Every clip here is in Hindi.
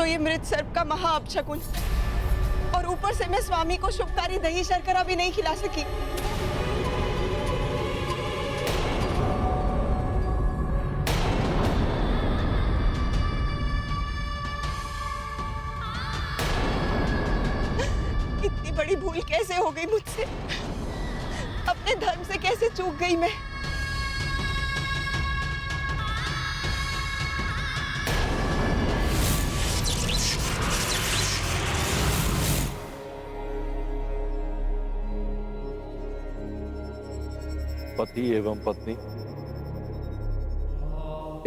ये मृत सर्प का महा अपशकुन, और ऊपर से मैं स्वामी को शुभकारी दही शर्करा भी नहीं खिला सकी। इतनी बड़ी भूल कैसे हो गई मुझसे? अपने धर्म से कैसे चूक गई मैं? पति एवं पत्नी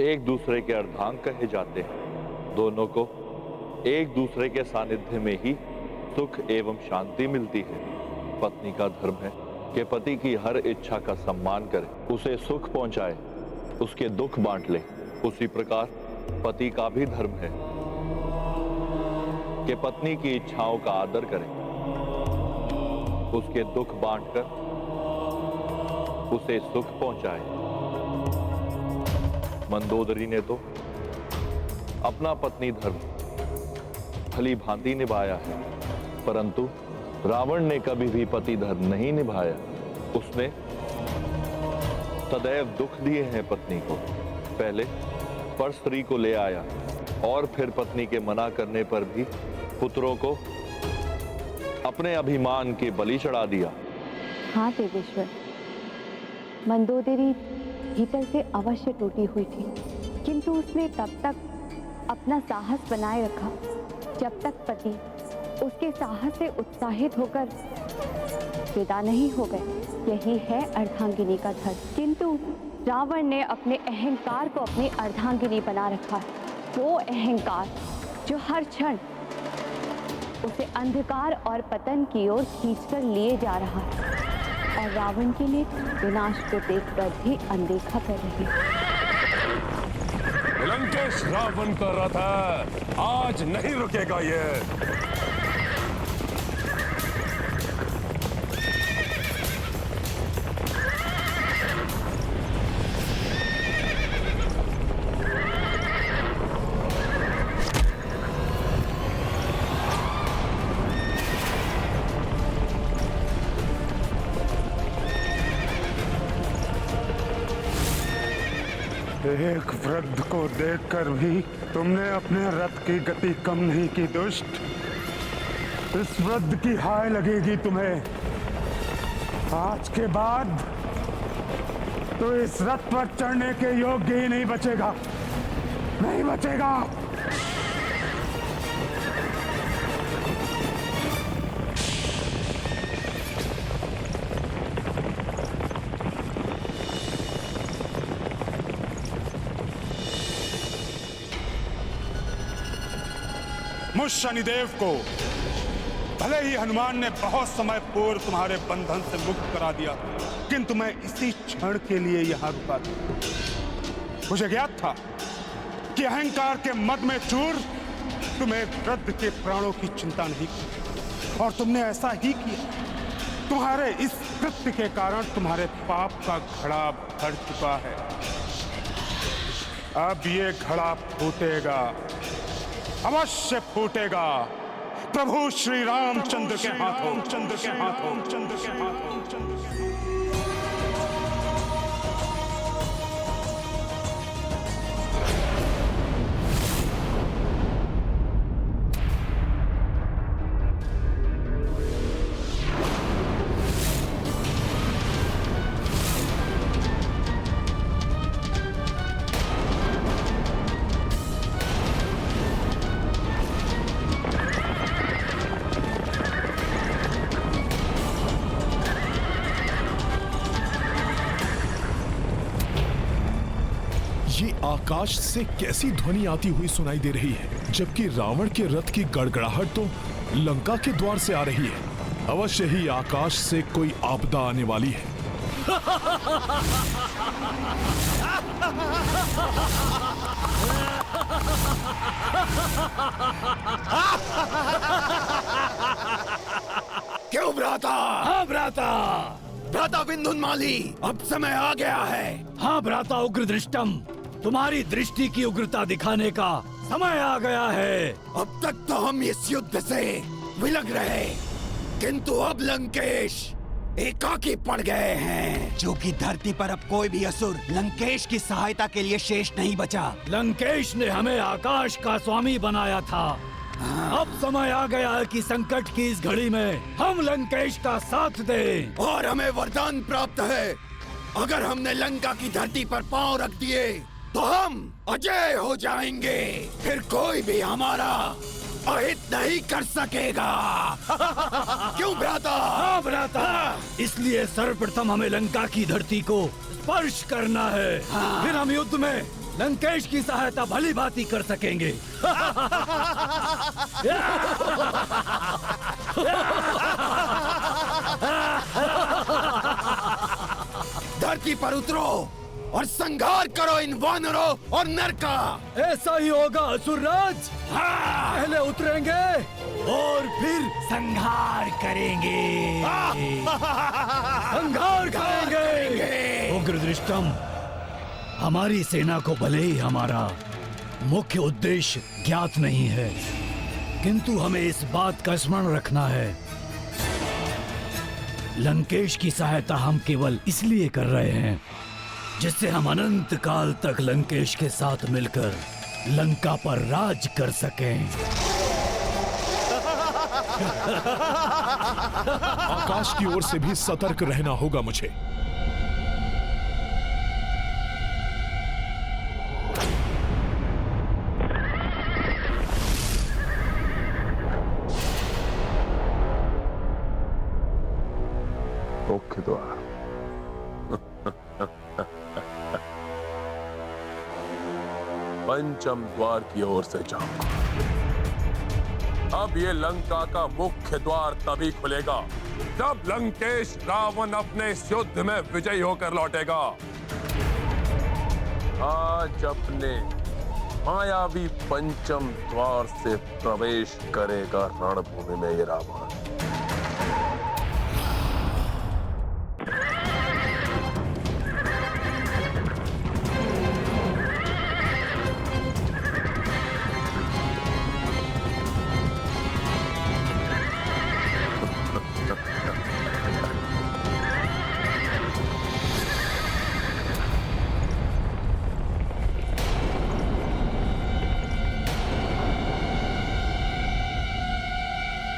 एक दूसरे के अर्धांग कहे जाते हैं। दोनों को एक दूसरे के सानिध्य में ही सुख एवं शांति मिलती है। पत्नी का धर्म है कि पति की हर इच्छा का सम्मान करे, उसे सुख पहुंचाए, उसके दुख बांट ले। उसी प्रकार पति का भी धर्म है कि पत्नी की इच्छाओं का आदर करे, उसके दुख बांटकर उसे सुख पहुंचाए। मंदोदरी ने तो अपना पत्नी धर्म भली भांति निभाया है, परंतु रावण ने कभी भी पति धर्म नहीं निभाया। उसने सदैव दुख दिए हैं पत्नी को। पहले पर स्त्री को ले आया और फिर पत्नी के मना करने पर भी पुत्रों को अपने अभिमान के बलि चढ़ा दिया। हाँ देवेश्वर, मंदोदरी भीतर से अवश्य टूटी हुई थी, किंतु उसने तब तक अपना साहस बनाए रखा जब तक पति उसके साहस से उत्साहित होकर विदा नहीं हो गए। यही है अर्धांगिनी का धर्म। किंतु रावण ने अपने अहंकार को अपनी अर्धांगिनी बना रखा है, वो अहंकार जो हर क्षण उसे अंधकार और पतन की ओर खींचकर लिए जा रहा है, और रावण के लिए विनाश को देखकर भी अनदेखा कर रही है। लंकेश रावण का रथ है, आज नहीं रुकेगा ये। एक वृद्ध को देखकर भी तुमने अपने रथ की गति कम नहीं की दुष्ट। इस वृद्ध की हाय लगेगी तुम्हें। आज के बाद तो इस रथ पर चढ़ने के योग्य ही नहीं बचेगा, नहीं बचेगा। मुझ शनिदेव को भले ही हनुमान ने बहुत समय पूर्व तुम्हारे बंधन से मुक्त करा दिया, किंतु मैं इसी क्षण के लिए यहां रुका था। मुझे ज्ञात था कि अहंकार के मद में चूर तुम्हें वृद्ध के प्राणों की चिंता नहीं की, और तुमने ऐसा ही किया। तुम्हारे इस कृत्य के कारण तुम्हारे पाप का घड़ा भर चुका है। अब ये घड़ा फूटेगा, अवश्य फूटेगा। प्रभु श्री रामचंद्र के हाथों, चंद्र के हाथों, चंद्र के हाथों, चंद्र के हाथों। आकाश से कैसी ध्वनि आती हुई सुनाई दे रही है, जबकि रावण के रथ की गड़गड़ाहट तो लंका के द्वार से आ रही है। अवश्य ही आकाश से कोई आपदा आने वाली है। क्यों भ्राता? हाँ भ्राता, भ्राता विंधुनमाली, अब समय आ गया है। हाँ भ्राता उग्र दृष्टम, तुम्हारी दृष्टि की उग्रता दिखाने का समय आ गया है। अब तक तो हम इस युद्ध से विलग रहे, किंतु अब लंकेश एकाकी पड़ गए हैं। क्योंकि धरती पर अब कोई भी असुर लंकेश की सहायता के लिए शेष नहीं बचा। लंकेश ने हमें आकाश का स्वामी बनाया था। अब समय आ गया है कि संकट की इस घड़ी में हम लंकेश का साथ दें। और हमें वरदान प्राप्त है, अगर हमने लंका की धरती पर पांव रख दिए तो हम अजय हो जाएंगे, फिर कोई भी हमारा अहित नहीं कर सकेगा। क्यों भ्राता? हाँ भ्राता, इसलिए सर्वप्रथम हमें लंका की धरती को स्पर्श करना है। फिर हम युद्ध में लंकेश की सहायता भली भांति कर सकेंगे। धरती पर उतरो और संहार करो इन वानरों और नर का। ऐसा ही होगा असुरराज। पहले उतरेंगे और फिर संहार करेंगे। संहार करेंगे। उग्रदृष्टम, हमारी सेना को भले ही हमारा मुख्य उद्देश्य ज्ञात नहीं है, किंतु हमें इस बात का स्मरण रखना है, लंकेश की सहायता हम केवल इसलिए कर रहे हैं जिससे हम अनंत काल तक लंकेश के साथ मिलकर लंका पर राज कर सकें। आकाश की ओर से भी सतर्क रहना होगा मुझे। मुख्य द्वार। पंचम द्वार की ओर से जाऊंगा। अब ये लंका का मुख्य द्वार तभी खुलेगा जब लंकेश रावण अपने इस युद्ध में विजयी होकर लौटेगा। आज अपने मायावी पंचम द्वार से प्रवेश करेगा रणभूमि में ये रावण।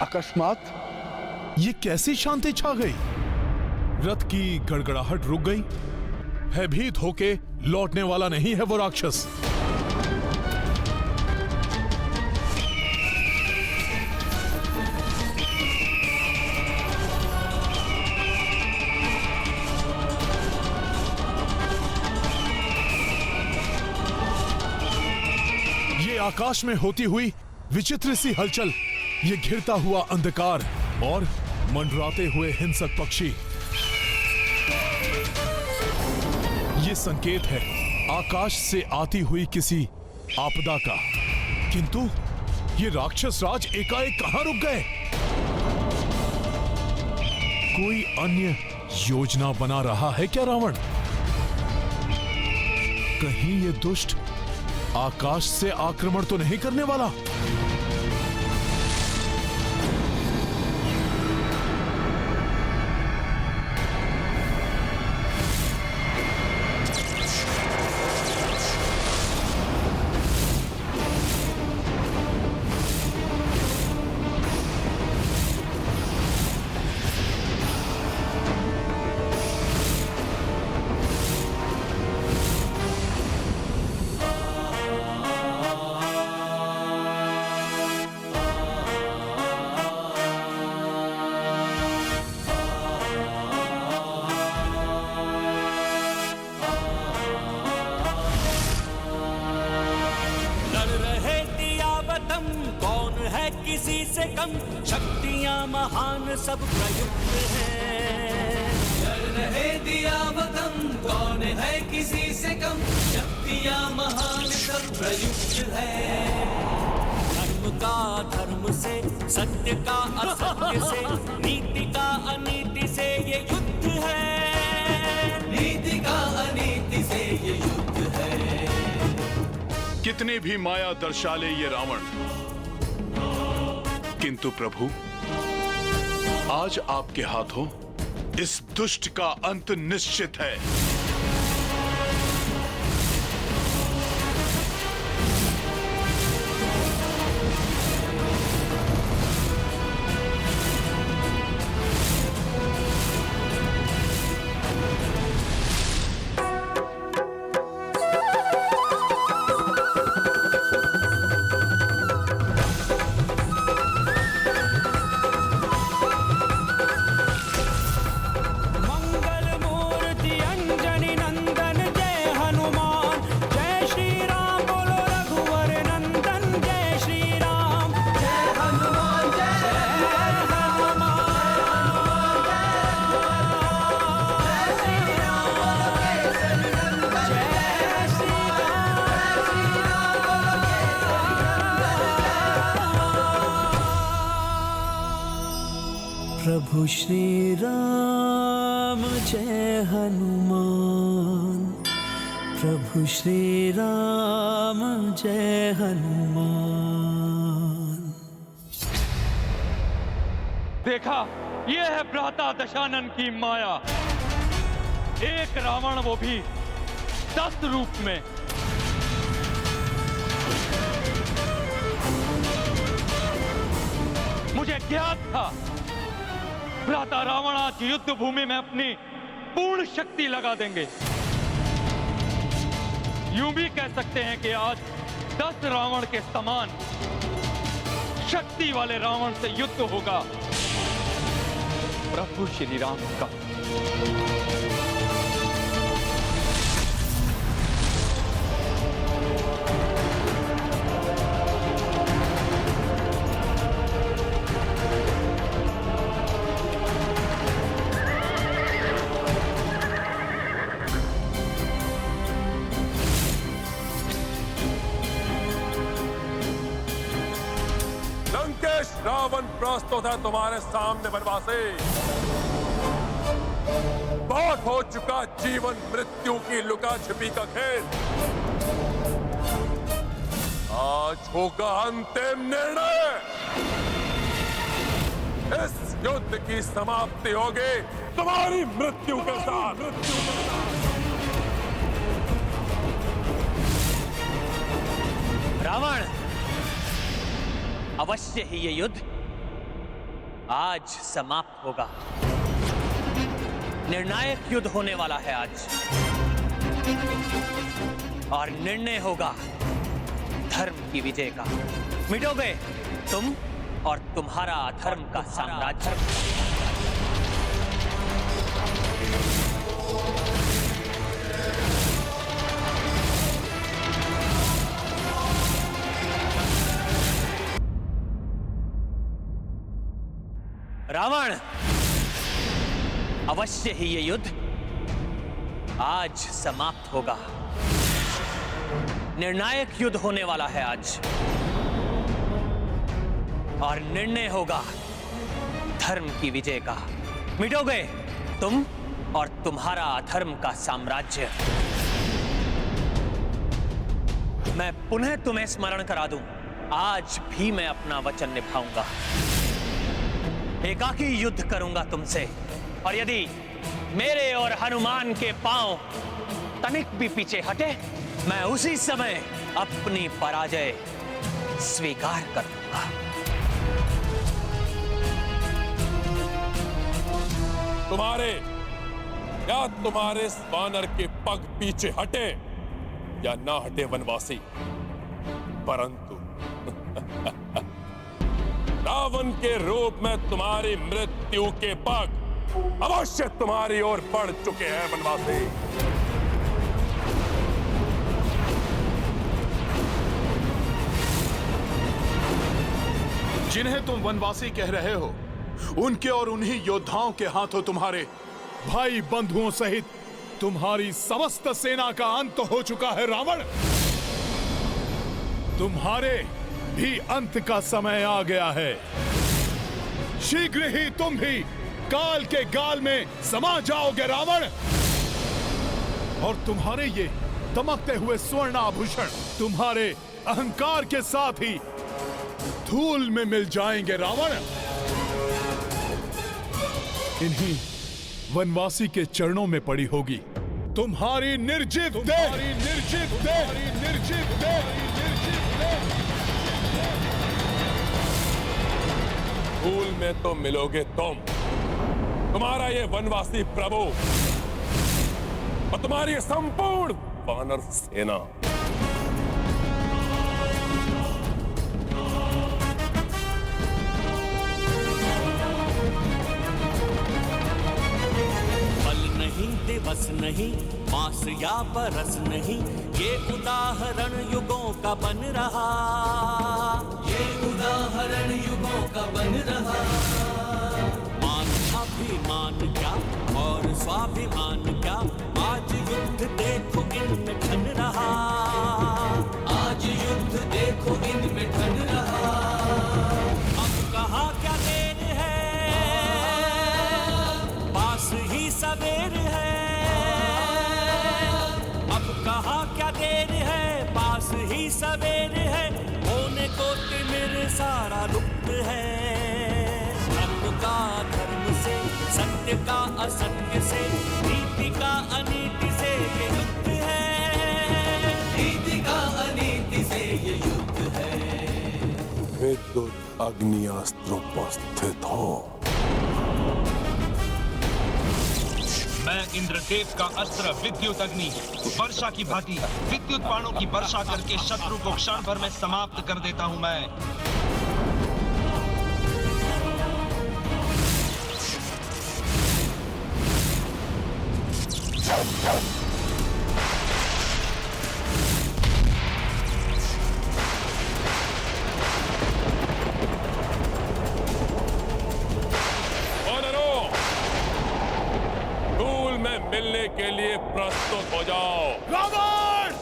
अकस्मात ये कैसी शांति छा गई? रथ की गड़गड़ाहट रुक गई। भयभीत होके लौटने वाला नहीं है वो राक्षस। ये आकाश में होती हुई विचित्र सी हलचल, ये घिरता हुआ अंधकार और मंडराते हुए हिंसक पक्षी, ये संकेत है आकाश से आती हुई किसी आपदा का। किंतु ये राक्षस राज एकाएक कहां रुक गए? कोई अन्य योजना बना रहा है क्या रावण? कहीं ये दुष्ट आकाश से आक्रमण तो नहीं करने वाला? किसी से कम, शक्तियां महान सब प्रयुक्त हैं। कर रहे दिया वतन, कौन है किसी से कम, शक्तियां महान सब प्रयुक्त है। धर्म का धर्म से, सत्य का असत्य से, नीति का अनीति से ये युद्ध है। नीति का अनीति से ये युद्ध है। कितने भी माया दर्शा ले ये रावण, किंतु प्रभु आज आपके हाथों इस दुष्ट का अंत निश्चित है। प्रभु श्री राम जय हनुमान, प्रभु श्री राम जय हनुमान। देखा, ये है भ्राता दशानन की माया। एक रावण, वो भी 10 रूप में। मुझे ज्ञात था भ्राता रावण आज युद्ध भूमि में अपनी पूर्ण शक्ति लगा देंगे। यूं भी कह सकते हैं कि आज 10 रावण के समान शक्ति वाले रावण से युद्ध होगा प्रभु श्री राम का। रावण प्रस्तुत है तुम्हारे सामने वनवासी। बहुत हो चुका जीवन मृत्यु की लुका छिपी का खेल। आज होगा अंतिम निर्णय। इस युद्ध की समाप्ति होगी तुम्हारी मृत्यु के साथ। रावण, अवश्य ही ये युद्ध आज समाप्त होगा। निर्णायक युद्ध होने वाला है आज, और निर्णय होगा धर्म की विजय का। मिटोगे तुम और तुम्हारा अधर्म का साम्राज्य। रावण, अवश्य ही ये युद्ध आज समाप्त होगा। निर्णायक युद्ध होने वाला है आज, और निर्णय होगा धर्म की विजय का। मिटोगे तुम और तुम्हारा अधर्म का साम्राज्य। मैं पुनः तुम्हें स्मरण करा दूं, आज भी मैं अपना वचन निभाऊंगा। एकाकी युद्ध करूंगा तुमसे, और यदि मेरे और हनुमान के पांव तनिक भी पीछे हटे, मैं उसी समय अपनी पराजय स्वीकार कर लूंगा। तुम्हारे वानर के पग पीछे हटे या ना हटे वनवासी, परंतु रावण के रूप में तुम्हारी मृत्यु के पग अवश्य तुम्हारी ओर बढ़ चुके हैं वनवासी। जिन्हें तुम वनवासी कह रहे हो, उनके और उन्हीं योद्धाओं के हाथों तुम्हारे भाई बंधुओं सहित तुम्हारी समस्त सेना का अंत हो चुका है रावण। तुम्हारे भी अंत का समय आ गया है। शीघ्र ही तुम भी काल के गाल में समा जाओगे रावण, और तुम्हारे ये दमकते हुए स्वर्ण आभूषण तुम्हारे अहंकार के साथ ही धूल में मिल जाएंगे रावण। इन्हीं वनवासी के चरणों में पड़ी होगी तुम्हारी निर्जीव देह। धूल में तो मिलोगे तुम, तुम्हारा ये वनवासी प्रभु और तुम्हारी संपूर्ण वानर सेना। बल नहीं दिवस नहीं मास या बरस नहीं, ये उदाहरण युगों का बन रहा, ये उदाहरण युगों का बन रहा। मान अभिमान क्या और स्वाभिमान क्या, आज युद्ध देखो इनमें ठन रहा, आज युद्ध देखो इनमें ठन रहा। अब कहाँ क्या देर है, पास ही सवेर है। अब कहाँ क्या देर है, पास ही सवेर है। होने को तिमिर सारा लुप्त है, धर्म का धर्म से, सत्य का असत्य से, नीति का अनीति से ये युद्ध है, नीति का अनीति से ये युद्ध है। विद्युत अग्नि अस्त्र उपस्थित हो। मैं इंद्रदेव का अस्त्र विद्युत अग्नि वर्षा की भांति विद्युत बाणों की वर्षा करके शत्रु को क्षण भर में समाप्त कर देता हूं मैं। मिलने के लिए प्रस्तुत हो जाओ। रावण!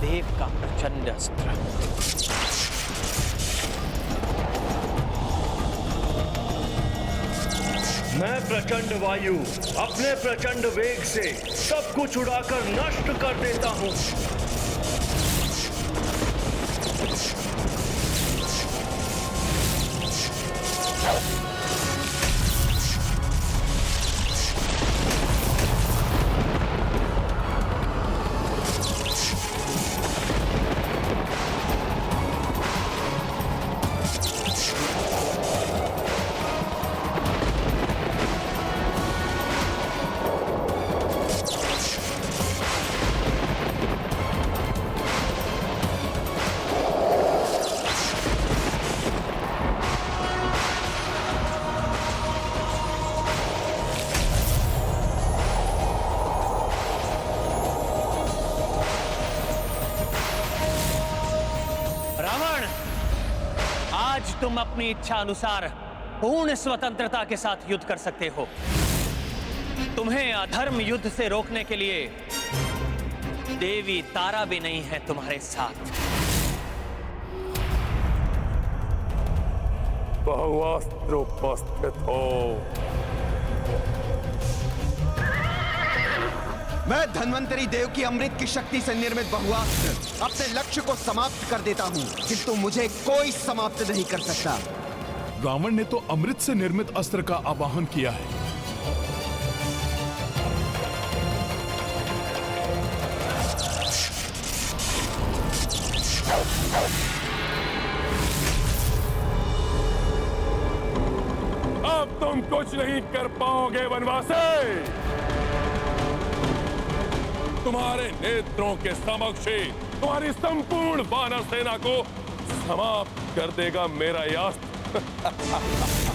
देव का प्रचंड अस्त्र। मैं प्रचंड वायु अपने प्रचंड वेग से सब कुछ उड़ाकर नष्ट कर देता हूं। तुम अपनी इच्छा अनुसार पूर्ण स्वतंत्रता के साथ युद्ध कर सकते हो। तुम्हें अधर्म युद्ध से रोकने के लिए देवी तारा भी नहीं है तुम्हारे साथ। बहुअस्त्र उपस्थित हो। मैं धन्वंतरी देव की अमृत की शक्ति से निर्मित बहुअस्त्र अपने लक्ष्य को समाप्त कर देता हूँ, किंतु मुझे कोई समाप्त नहीं कर सकता। रावण ने तो अमृत से निर्मित अस्त्र का आवाहन किया है। अब तुम कुछ नहीं कर पाओगे वनवासी। तुम्हारे नेत्रों के समक्ष तुम्हारी संपूर्ण वानर सेना को समाप्त कर देगा मेरा यास्त्र।